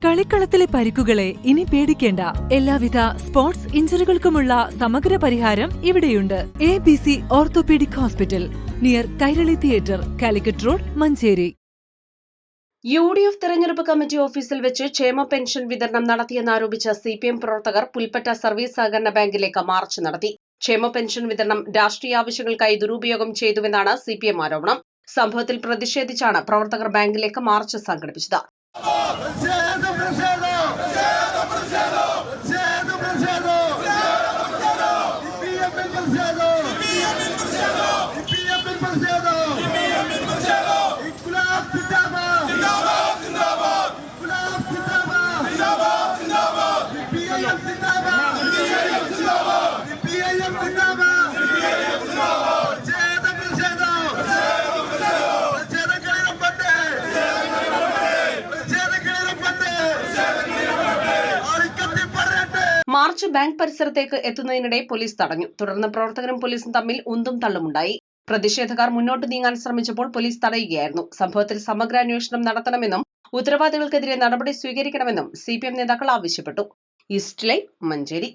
കളിക്കളത്തിലെ പരിക്കുകളെ ഇനി പേടിക്കേണ്ട. എല്ലാവിധ സ്പോർട്സ് ഇഞ്ചുറികൾക്കുമുള്ള സമഗ്ര പരിഹാരം ഇവിടെയുണ്ട്. ABC orthopaedic hospital, near Kairali theatre, Calicut road, Manjeri. UDF തെരഞ്ഞെടുപ്പ് കമ്മിറ്റി ഓഫീസിൽ വെച്ച് ക്ഷേമ പെൻഷൻ വിതരണം നടത്തിയെന്നാരോപിച്ച CPM പ്രവർത്തകർ പുൽപ്പറ്റ സർവീസ് സഹകരണ ബാങ്കിലേക്ക് മാർച്ച് നടത്തി. ക്ഷേമ പെൻഷൻ വിതരണം രാഷ്ട്രീയ ആവശ്യങ്ങൾക്കായി ദുരുപയോഗം ചെയ്തുവെന്നാണ് CPM ആരോപണം. സംഭവത്തിൽ പ്രതിഷേധിച്ചാണ് പ്രവർത്തകർ ബാങ്കിലേക്ക് മാർച്ച് സംഘടിപ്പിച്ചത്. മാർച്ച് ബാങ്ക് പരിസരത്തേക്ക് എത്തുന്നതിനിടെ പോലീസ് തടഞ്ഞു. തുടർന്ന് പ്രവർത്തകരും പോലീസും തമ്മിൽ ഉന്തും തള്ളുമുണ്ടായി. പ്രതിഷേധക്കാർ മുന്നോട്ട് നീങ്ങാൻ ശ്രമിച്ചപ്പോൾ പോലീസ് തടയുകയായിരുന്നു. സംഭവത്തിൽ സമഗ്ര അന്വേഷണം നടത്തണമെന്നും ഉത്തരവാദികൾക്കെതിരെ നടപടി സ്വീകരിക്കണമെന്നും CPM നേതാക്കൾ ആവശ്യപ്പെട്ടു. East live, Manjeri.